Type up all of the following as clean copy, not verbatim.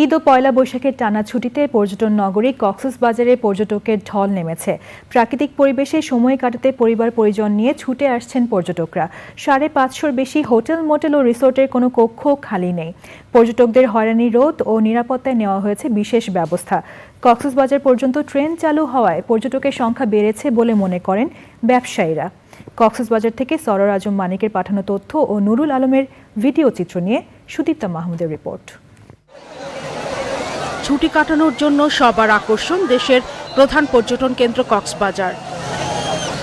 ঈদ ও পয়লা বৈশাখের টানা ছুটিতে পর্যটন নগরী কক্সবাজারে পর্যটকের ঢল নেমেছে। প্রাকৃতিক পরিবেশে সময় কাটাতে পরিবার পরিজন নিয়ে ছুটে আসছেন পর্যটকরা। 550-র বেশি হোটেল, মোটেল ও রিসোর্টের কোনো কক্ষ খালি নেই। পর্যটকদের হয়রানি রোধ ও নিরাপত্তায় নেওয়া হয়েছে বিশেষ ব্যবস্থা। কক্সবাজার পর্যন্ত ট্রেন চালু হওয়ায় পর্যটকের সংখ্যা বেড়েছে বলে মনে করেন ব্যবসায়ীরা। কক্সবাজার থেকে সরোয়ার আজম মানিকের পাঠানো তথ্য ও নুরুল আলমের ভিডিও চিত্র নিয়ে সুদীপ্তা মাহমুদের রিপোর্ট। ছুটি কাটানোর জন্য সবার আকর্ষণ দেশের প্রধান পর্যটন কেন্দ্র কক্সবাজার,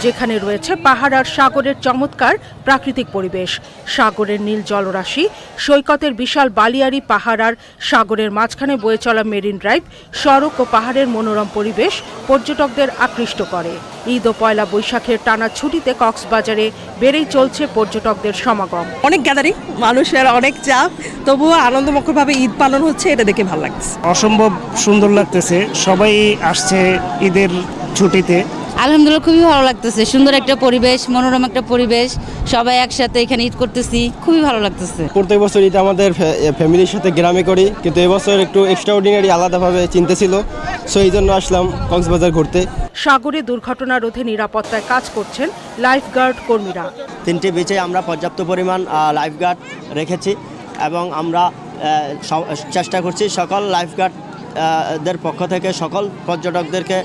যেখানে রয়েছে পাহাড় আর সাগরের চমৎকার প্রাকৃতিক পরিবেশ। সাগরের নীল জলরাশি, সৈকতের বিশাল বালিয়াড়ি পাহাড় আর সাগরের মাঝখানে বয়ে চলা মেরিন ড্রাইভ, সড়ক ও পাহাড়ের মনোরম পরিবেশ পর্যটকদের আকৃষ্ট করে। ঈদ ও পয়লা বৈশাখের টানা ছুটিতে কক্সবাজারে বেড়েই চলছে পর্যটকদের সমাগম। অনেক গ্যাদারিং, মানুষের অনেক চাপ, তবুও আনন্দমুখরভাবে ঈদ পালন হচ্ছে, এটা দেখে ভালো লাগছে। অসম্ভব সুন্দর লাগতেছে, সবাই আসছে ঈদের ছুটিতে। আলহামদুলিল্লাহ, খুবই ভালো লাগতেছে। সুন্দর একটা পরিবেশ, মনোরম একটা পরিবেশ, সবাই একসাথে এখানে ঈদ করতেছি, খুবই ভালো লাগতেছে। প্রত্যেক বছর ঈদ আমাদের ফ্যামিলির সাথে গ্রামে করি, কিন্তু এবছর একটু এক্সট্রাঅর্ডিনারি আলাদাভাবে চিন্তা ছিল, সো এই জন্য আসলাম কক্সবাজার ঘুরতে। সাগরে দুর্ঘটনা রোধে নিরাপত্তায় কাজ করছেন লাইফগার্ড কর্মীরা। 3টি বিচে আমরা পর্যাপ্ত পরিমাণ লাইফগার্ড রেখেছি এবং আমরা চেষ্টা করছি সকল লাইফগার্ড দের পক্ষ থেকে সকল পর্যটকদেরকে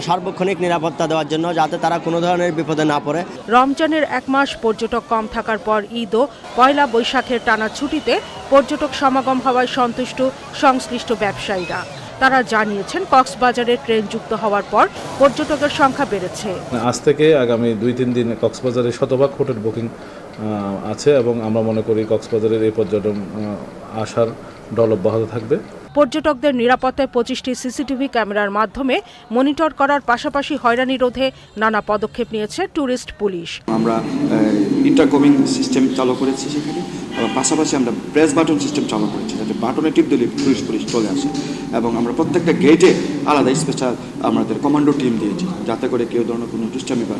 সার্বক্ষণিক নিরাপত্তা দেওয়ার জন্য, যাতে তারা কোনো ধরনের বিপদে না পড়ে। রমজানের 1 মাস পর্যটক কম থাকার পর ঈদ ও পয়লা বৈশাখের টানা ছুটিতে পর্যটক সমাগম হওয়ায় সন্তুষ্ট সংশ্লিষ্ট ব্যবসায়ীরা। তারা জানিয়েছেন কক্সবাজারে ট্রেন যুক্ত হওয়ার পর পর্যটকের সংখ্যা বেড়েছে। আজ থেকে আগামী 2-3 দিন কক্সবাজারে শতভাগ হোটেল বুকিং আছে এবং আমরা মনে করি কক্সবাজারের এই পর্যটন আসার ঢল অব্যাহত থাকবে। পর্যটকদের নিরাপত্তায় 25টি সিসিটিভি ক্যামেরার মাধ্যমে মনিটর করার পাশাপাশি হয়রানি রোধে নানা পদক্ষেপ নিয়েছে ট্যুরিস্ট পুলিশ। আমরা ইন্টারকমিং সিস্টেম চালু করেছি, সেখানে পাশাপাশি আমরা প্রেস বাটন সিস্টেম চালু করেছি, যাতে বাটনে টিপ দিলে টুরিস্ট পুলিশ চলে আসে। এবং আমরা প্রত্যেকটা গেটে আলাদা স্পেশাল আমাদের কমান্ডো টিম দিয়েছি, যাতে করে কেউ ধরনের কোনো দুষ্টামি বা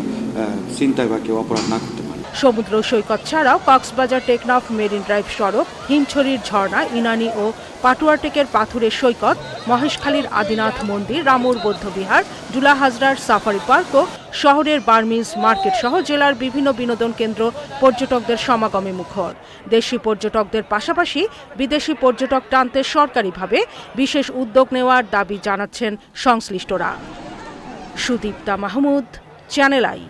চিন্তায় বা কেউ অপরাধ না করতে পারে। সমুদ্র সৈকত ছাড়াও কক্সবাজার টেকনাফ মেরিন ড্রাইভ সড়ক, হিমছড়ির ঝর্ণা, ইনানি ও পাটুয়ারটেকের পাথুরের সৈকত, মহেশখালীর আদিনাথ মন্দির, রামুর বৌদ্ধবিহার, জুলা হাজরার সাফারি পার্ক ও শহরের বার্মিজ মার্কেট সহ জেলার বিভিন্ন বিনোদন কেন্দ্র পর্যটকদের সমাগমে মুখর। দেশি পর্যটকদের পাশাপাশি বিদেশি পর্যটক টানতে সরকারিভাবে বিশেষ উদ্যোগ নেওয়ার দাবি জানাচ্ছেন সংশ্লিষ্টরা। Sudipta Mahmud, channel I.